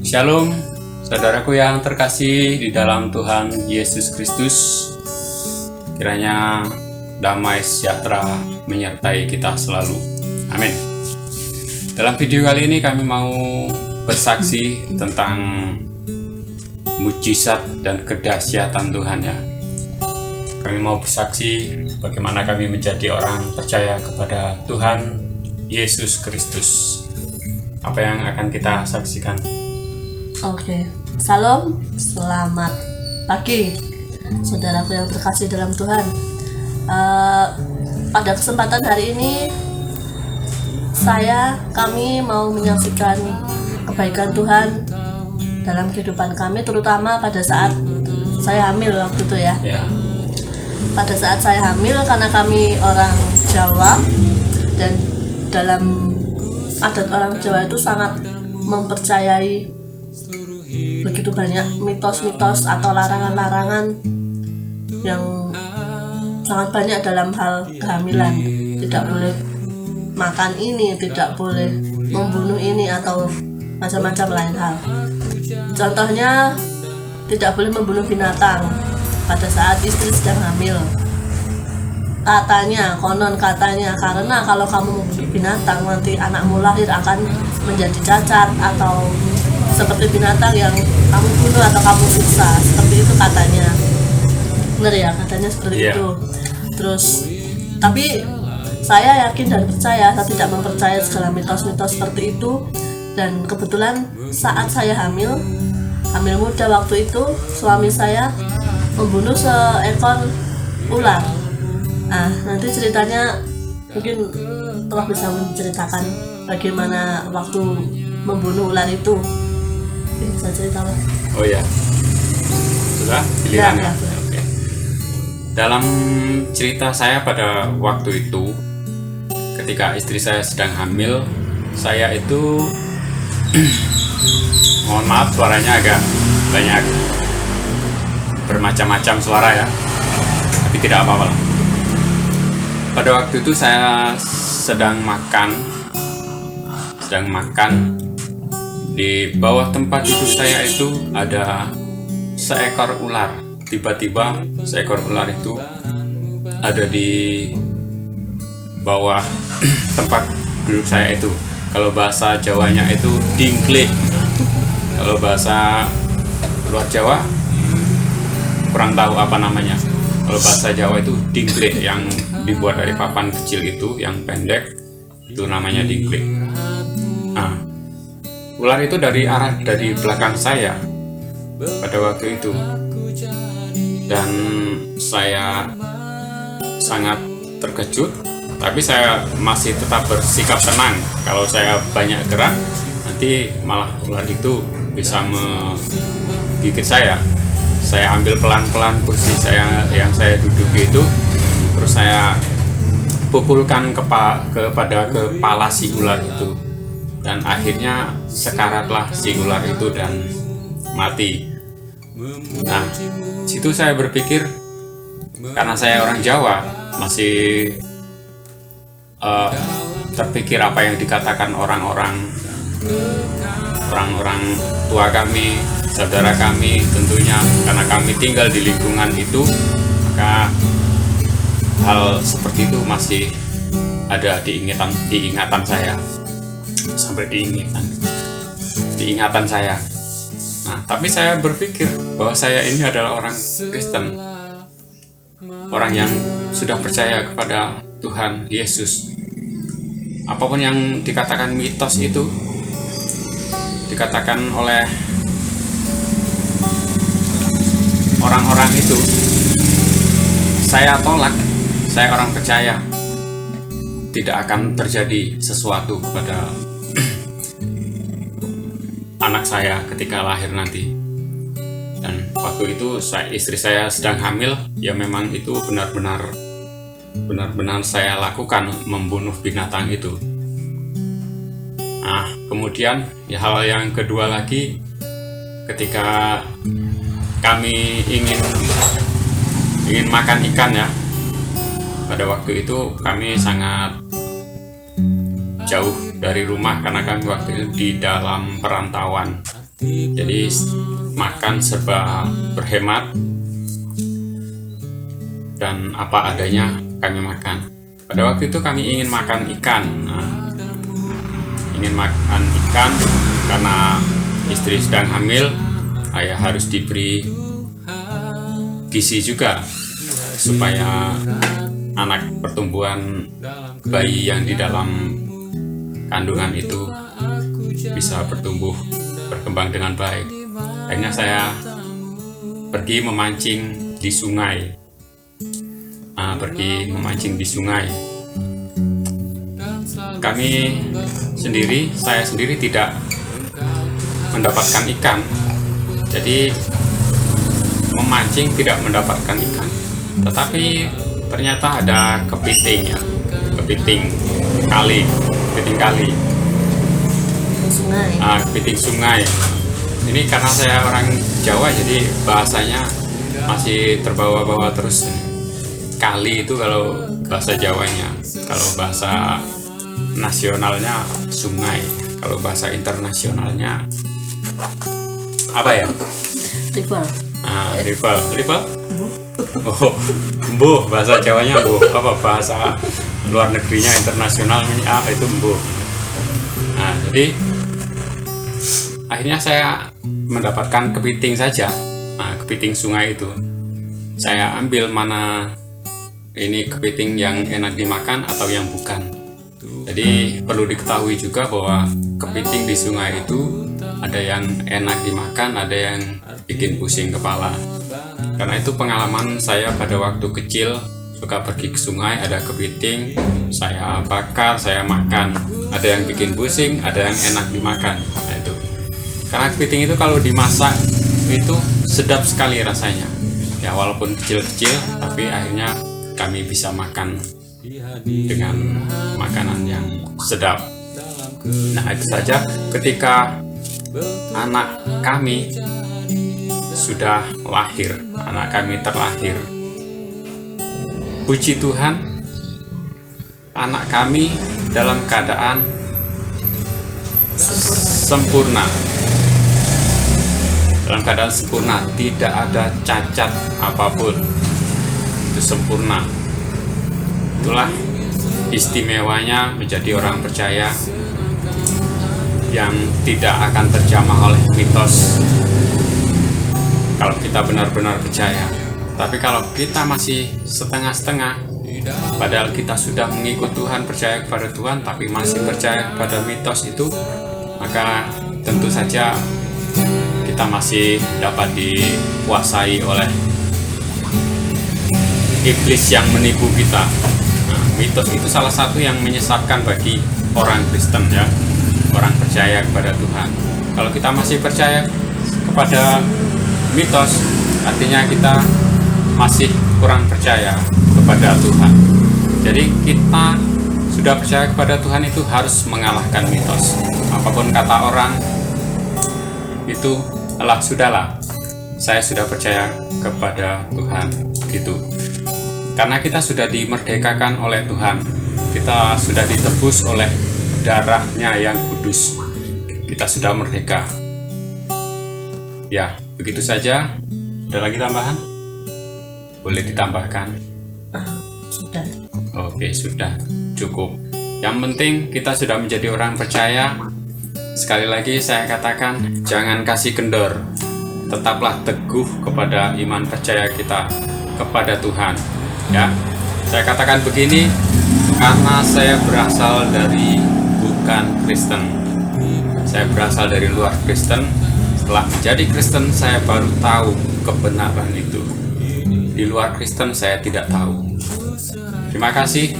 Shalom, saudaraku yang terkasih di dalam Tuhan Yesus Kristus. Kiranya damai sejahtera menyertai kita selalu. Amin. Dalam video kali ini kami mau bersaksi tentang mujizat dan kedahsyatan Tuhan ya. Kami mau bersaksi bagaimana kami menjadi orang percaya kepada Tuhan Yesus Kristus. Apa yang akan kita saksikan? Oke, Salam, selamat pagi saudaraku yang terkasih dalam Tuhan. Pada kesempatan hari ini kami mau menyaksikan kebaikan Tuhan dalam kehidupan kami, terutama pada saat saya hamil waktu itu ya. Pada saat saya hamil, karena kami orang Jawa dan dalam adat orang Jawa itu sangat mempercayai begitu banyak mitos-mitos atau larangan-larangan yang sangat banyak dalam hal kehamilan. Tidak boleh makan ini, tidak boleh membunuh ini, atau macam-macam lain hal. Contohnya, tidak boleh membunuh binatang pada saat istri sedang hamil. Konon katanya, karena kalau kamu membunuh binatang, nanti anakmu lahir akan menjadi cacat atau seperti binatang yang kamu bunuh atau kamu siksa, seperti itu katanya. Benar ya, katanya seperti itu. Terus, tapi saya yakin dan percaya, saya tidak mempercayai segala mitos-mitos seperti itu. Dan kebetulan saat saya hamil muda waktu itu, suami saya membunuh seekor ular. Nah, nanti ceritanya mungkin telah bisa menceritakan bagaimana waktu membunuh ular itu. Bisa cerita Mas? Oh ya, sudah giliran ya. Oke. Dalam cerita saya pada waktu itu, ketika istri saya sedang hamil, saya itu mohon maaf suaranya agak banyak bermacam-macam suara ya, tapi tidak apa-apa lah. Pada waktu itu saya sedang makan di bawah tempat duduk saya itu ada seekor ular. Tiba-tiba seekor ular itu ada di bawah tempat duduk saya itu. Kalau bahasa Jawanya itu dingklik. Kalau bahasa luar Jawa kurang tahu apa namanya. Kalau bahasa Jawa itu dingklik, yang dibuat dari papan kecil itu, yang pendek, itu namanya dingklik. Nah, ular itu dari belakang saya pada waktu itu, dan saya sangat terkejut, tapi saya masih tetap bersikap tenang. Kalau saya banyak gerak, nanti malah ular itu bisa menggigit saya. Saya ambil pelan-pelan kursi yang saya duduki itu, terus saya pukulkan kepada kepala si ular itu, dan akhirnya sekaratlah si ular itu dan mati. Nah, situ saya berpikir, karena saya orang Jawa, masih terpikir apa yang dikatakan orang-orang tua kami, saudara kami, tentunya karena kami tinggal di lingkungan itu, maka hal seperti itu masih ada di ingatan saya, sampai di ingatan saya. Nah, tapi saya berpikir bahwa saya ini adalah orang Kristen, orang yang sudah percaya kepada Tuhan Yesus. Apapun yang dikatakan mitos itu, dikatakan oleh orang-orang itu, saya tolak. Saya orang percaya tidak akan terjadi sesuatu kepada anak saya ketika lahir nanti. Dan waktu itu istri saya sedang hamil, ya memang itu benar-benar saya lakukan, membunuh binatang itu. Nah, kemudian ya hal yang kedua lagi, ketika kami ingin makan ikan ya, pada waktu itu kami sangat jauh dari rumah karena kami waktu itu di dalam perantauan. Jadi makan serba berhemat dan apa adanya kami makan. Pada waktu itu kami ingin makan ikan. Ingin makan ikan karena istri sedang hamil, ayah harus diberi gizi juga supaya anak pertumbuhan bayi yang di dalam kandungan itu bisa berkembang dengan baik. Akhirnya saya pergi memancing di sungai. Saya sendiri tidak mendapatkan ikan. Jadi memancing tidak mendapatkan ikan. Tetapi ternyata ada kepiting kali. Kepiting sungai. Ini karena saya orang Jawa, jadi bahasanya masih terbawa-bawa terus. Kali itu kalau bahasa Jawanya, kalau bahasa nasionalnya sungai, kalau bahasa internasionalnya apa ya? Rival. Oh, mbuh, bahasa Jawanya mbuh. Apa bahasa luar negerinya internasionalnya itu mbuh. Nah, jadi akhirnya saya mendapatkan kepiting saja. Kepiting sungai itu saya ambil mana ini kepiting yang enak dimakan atau yang bukan. Jadi perlu diketahui juga bahwa kepiting di sungai itu ada yang enak dimakan, ada yang bikin pusing kepala. Karena itu pengalaman saya pada waktu kecil, suka pergi ke sungai, ada kepiting, saya bakar, saya makan. Ada yang bikin pusing, ada yang enak dimakan. Nah, itu. Karena kepiting itu kalau dimasak itu sedap sekali rasanya. Ya walaupun kecil-kecil, tapi akhirnya kami bisa makan dengan makanan yang sedap. Nah, itu saja ketika anak kami sudah lahir, anak kami terlahir. Puji Tuhan, anak kami dalam keadaan sempurna. Dalam keadaan sempurna, tidak ada cacat apapun. Itu sempurna. Itulah istimewanya menjadi orang percaya yang tidak akan terjamah oleh mitos kalau kita benar-benar percaya. Tapi kalau kita masih setengah-setengah, padahal kita sudah mengikut Tuhan, percaya kepada Tuhan, tapi masih percaya kepada mitos itu, maka tentu saja kita masih dapat dikuasai oleh iblis yang menipu kita. Mitos itu salah satu yang menyesatkan bagi orang Kristen, ya, orang percaya kepada Tuhan. Kalau kita masih percaya kepada mitos, artinya kita masih kurang percaya kepada Tuhan. Jadi kita sudah percaya kepada Tuhan itu harus mengalahkan mitos. Apapun kata orang itu, sudahlah, saya sudah percaya kepada Tuhan, gitu. Karena kita sudah dimerdekakan oleh Tuhan, kita sudah ditebus oleh darahnya yang kudus, kita sudah merdeka. Ya, begitu saja. Ada lagi tambahan? Boleh ditambahkan? Sudah. Oke, sudah cukup. Yang penting kita sudah menjadi orang percaya. Sekali lagi saya katakan, jangan kasih kendor. Tetaplah teguh kepada iman percaya kita kepada Tuhan. Ya, saya katakan begini karena saya berasal dari bukan Kristen. Saya berasal dari luar Kristen. Setelah menjadi Kristen, saya baru tahu kebenaran itu. Di luar Kristen saya tidak tahu. Terima kasih.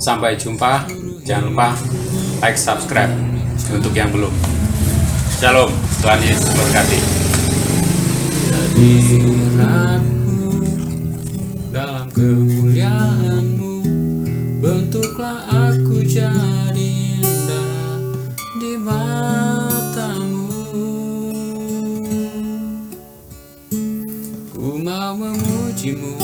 Sampai jumpa. Jangan lupa like, subscribe untuk yang belum. Shalom. Tuhan Yesus memberkati. Dalam kemuliaan-Mu, bentuklah aku jadi indah di mata-Mu. Ku mau memuji-Mu.